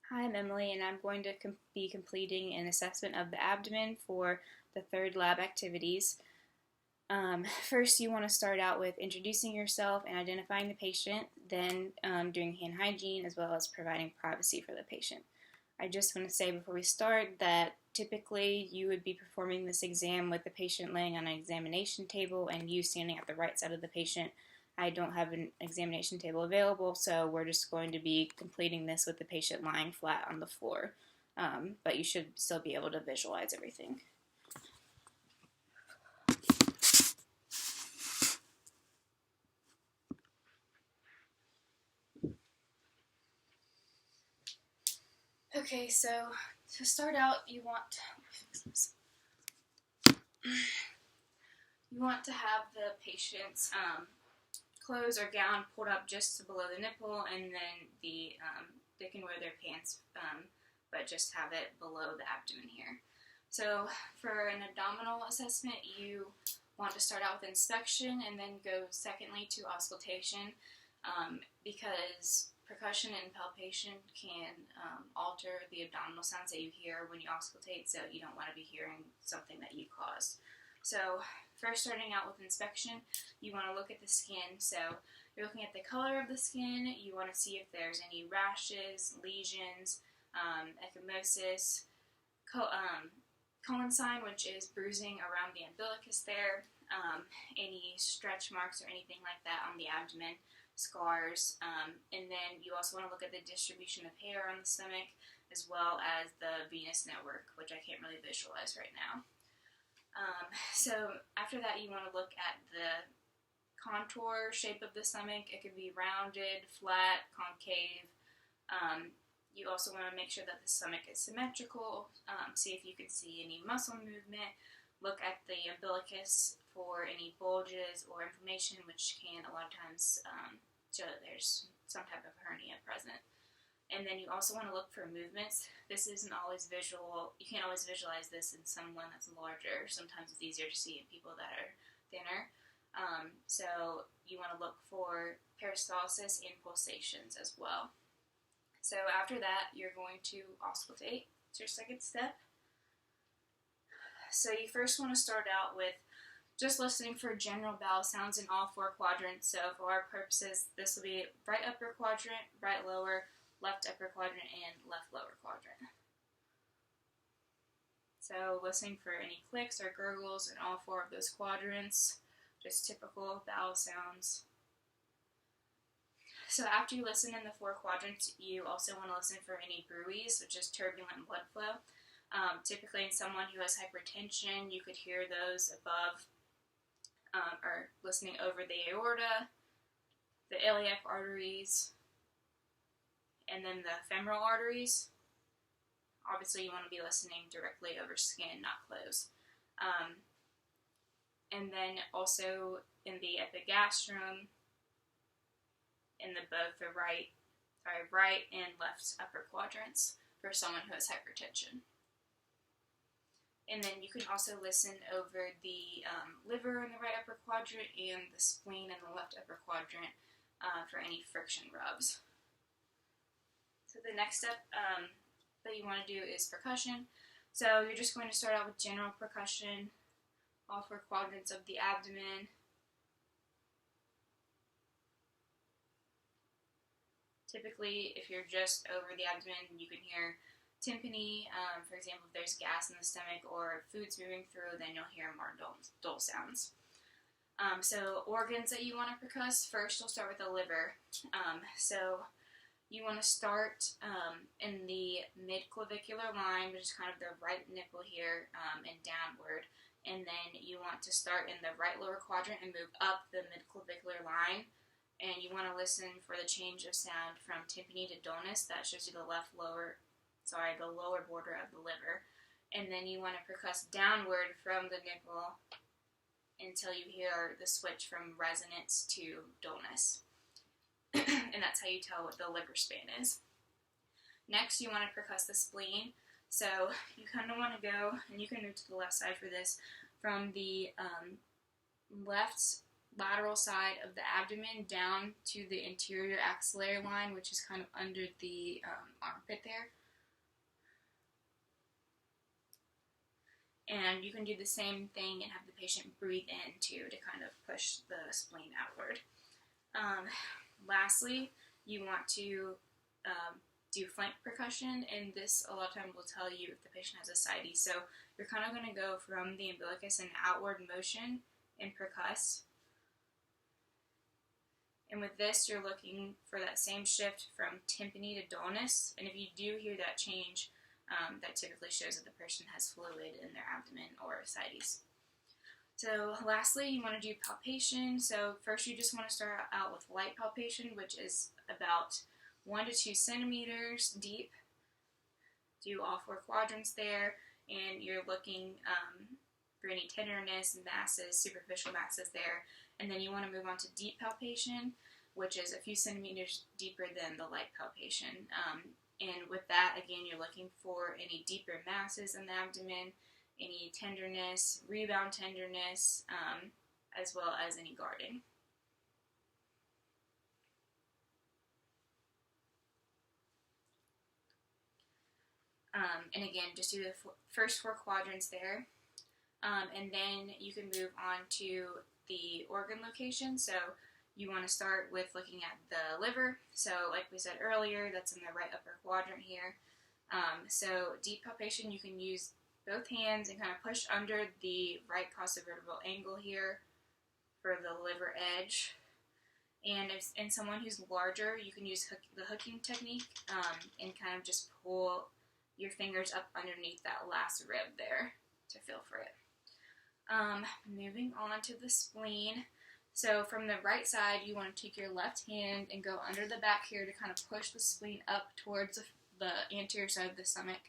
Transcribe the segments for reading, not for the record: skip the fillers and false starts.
Hi, I'm Emily, and I'm going to be completing an assessment of the abdomen for the third lab activities. First, you want to start out with introducing yourself and identifying the patient, then doing hand hygiene as well as providing privacy for the patient. I just want to say before we start that typically you would be performing this exam with the patient laying on an examination table and you standing at the right side of the patient. I don't have an examination table available, so we're just going to be completing this with the patient lying flat on the floor. But you should still be able to visualize everything. Okay, so to start out, you want to have the patient's clothes or gown pulled up just below the nipple, and then they can wear their pants, but just have it below the abdomen here. So for an abdominal assessment, you want to start out with inspection and then go secondly to auscultation, because percussion and palpation can alter the abdominal sounds that you hear when you auscultate, so you don't want to be hearing something that you caused. So first, starting out with inspection, you want to look at the skin. So you're looking at the color of the skin. You want to see if there's any rashes, lesions, ecchymosis, Cohen sign, which is bruising around the umbilicus there, any stretch marks or anything like that on the abdomen, scars, and then you also want to look at the distribution of hair on the stomach as well as the venous network, which I can't really visualize right now. So after that, you want to look at the contour shape of the stomach. It could be rounded, flat, concave. You also want to make sure that the stomach is symmetrical. See if you can see any muscle movement. Look at the umbilicus for any bulges or inflammation, which can a lot of times show that there's some type of hernia present. And then you also want to look for movements. This isn't always visual. You can't always visualize this in someone that's larger. Sometimes it's easier to see in people that are thinner. So you want to look for peristalsis and pulsations as well. So after that, you're going to auscultate. It's your second step. So you first want to start out with just listening for general bowel sounds in all four quadrants. So for our purposes, this will be right upper quadrant, right lower, left upper quadrant, and left lower quadrant. So listening for any clicks or gurgles in all four of those quadrants, just typical bowel sounds. So after you listen in the four quadrants, you also want to listen for any bruits, which is turbulent blood flow. Typically in someone who has hypertension, you could hear those above or listening over the aorta, the iliac arteries, and then the femoral arteries. Obviously, you want to be listening directly over skin, not clothes. And then also in the epigastrium, in both the right and left upper quadrants for someone who has hypertension. And then you can also listen over the liver in the right upper quadrant and the spleen in the left upper quadrant for any friction rubs. So the next step that you want to do is percussion. So you're just going to start out with general percussion, all four quadrants of the abdomen. Typically, if you're just over the abdomen, you can hear tympany. For example, if there's gas in the stomach or food's moving through, then you'll hear more dull sounds. So organs that you want to percuss, first you'll start with the liver. So you want to start in the mid-clavicular line, which is kind of the right nipple here, and downward. And then you want to start in the right lower quadrant and move up the mid-clavicular line. And you want to listen for the change of sound from tympany to dullness. That shows you the lower border of the liver. And then you want to percuss downward from the nipple until you hear the switch from resonance to dullness. And that's how you tell what the liver span is. Next, you want to percuss the spleen. So you kind of want to go, and you can move to the left side for this, from the left lateral side of the abdomen down to the anterior axillary line, which is kind of under the armpit there. And you can do the same thing and have the patient breathe in too to kind of push the spleen outward. Lastly, you want to do flank percussion, and this a lot of times will tell you if the patient has ascites. So you're kind of going to go from the umbilicus in outward motion and percuss. And with this, you're looking for that same shift from tympany to dullness. And if you do hear that change, that typically shows that the person has fluid in their abdomen or ascites. So lastly, you want to do palpation. So first you just want to start out with light palpation, which is about 1 to 2 centimeters deep. Do all 4 quadrants there, and you're looking for any tenderness, masses, superficial masses there. And then you want to move on to deep palpation, which is a few centimeters deeper than the light palpation. And with that, again, you're looking for any deeper masses in the abdomen, any tenderness, rebound tenderness, as well as any guarding. And again, just do the first 4 quadrants there. And then you can move on to the organ location. So you want to start with looking at the liver. So like we said earlier, that's in the right upper quadrant here. So deep palpation, you can use both hands and kind of push under the right costovertebral angle here for the liver edge. And if in someone who's larger, you can use the hooking technique and kind of just pull your fingers up underneath that last rib there to feel for it. Moving on to the spleen. So from the right side, you want to take your left hand and go under the back here to kind of push the spleen up towards the anterior side of the stomach,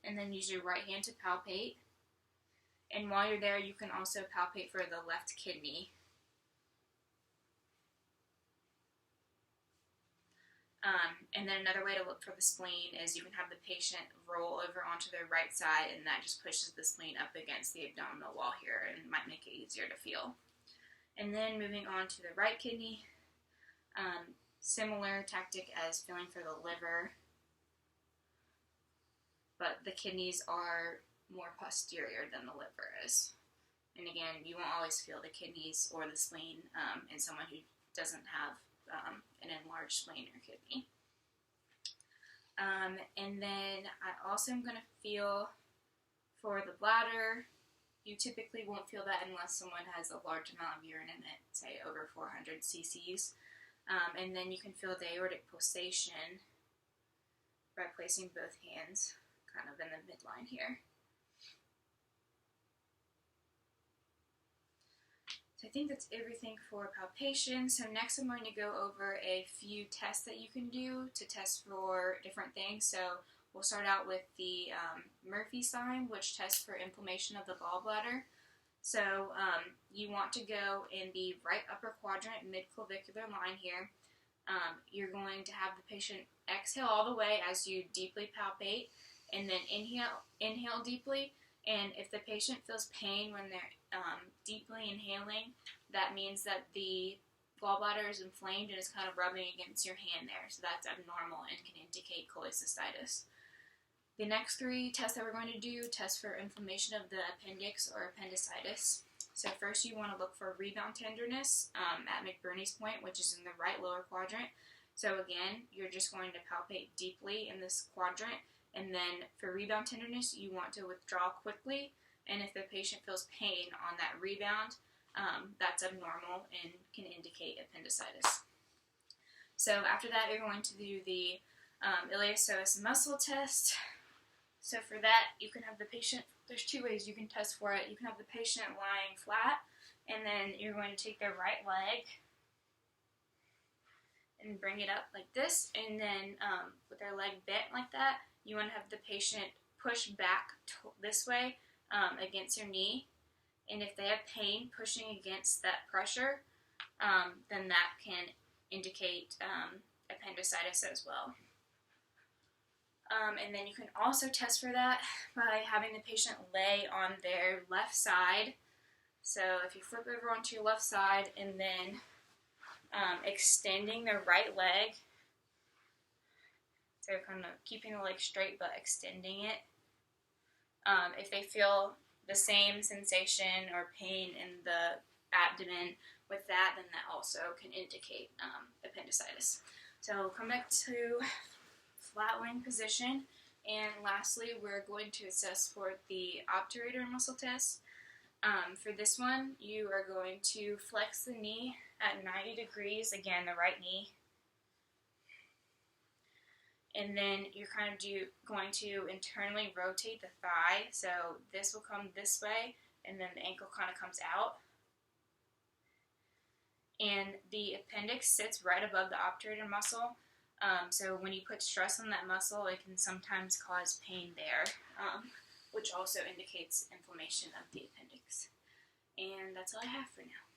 and then use your right hand to palpate. And while you're there, you can also palpate for the left kidney. And then another way to look for the spleen is you can have the patient roll over onto their right side, and that just pushes the spleen up against the abdominal wall here and might make it easier to feel. And then moving on to the right kidney, similar tactic as feeling for the liver, but the kidneys are more posterior than the liver is. And again, you won't always feel the kidneys or the spleen in someone who doesn't have an enlarged spleen or kidney. And then I also am going to feel for the bladder. You typically won't feel that unless someone has a large amount of urine in it, say over 400 cc's. And then you can feel the aortic pulsation by placing both hands kind of in the midline here. So I think that's everything for palpation. So next I'm going to go over a few tests that you can do to test for different things. So we'll start out with the Murphy sign, which tests for inflammation of the gallbladder. So you want to go in the right upper quadrant, mid-clavicular line here. You're going to have the patient exhale all the way as you deeply palpate, and then inhale deeply. And if the patient feels pain when they're deeply inhaling, that means that the gallbladder is inflamed and is kind of rubbing against your hand there. So that's abnormal and can indicate cholecystitis. The next 3 tests that we're going to do test for inflammation of the appendix or appendicitis. So first you want to look for rebound tenderness at McBurney's point, which is in the right lower quadrant. So again, you're just going to palpate deeply in this quadrant. And then for rebound tenderness, you want to withdraw quickly, and if the patient feels pain on that rebound, that's abnormal and can indicate appendicitis. So after that, you're going to do the iliopsoas muscle test. So for that, you can have the patient, there's 2 ways you can test for it. You can have the patient lying flat, and then you're going to take their right leg and bring it up like this, and then with their leg bent like that, you want to have the patient push back this way against your knee, and if they have pain pushing against that pressure, then that can indicate appendicitis as well. And then you can also test for that by having the patient lay on their left side So if you flip over onto your left side and then extending the right leg, so kind of keeping the leg straight but extending it. If they feel the same sensation or pain in the abdomen with that, then that also can indicate appendicitis. So come back to flat lying position, and lastly we're going to assess for the obturator muscle test. For this one, you are going to flex the knee at 90 degrees, again the right knee, and then you're kind of going to internally rotate the thigh, so this will come this way, and then the ankle kind of comes out. And the appendix sits right above the obturator muscle, so when you put stress on that muscle, it can sometimes cause pain there, which also indicates inflammation of the appendix. And that's all I have for now.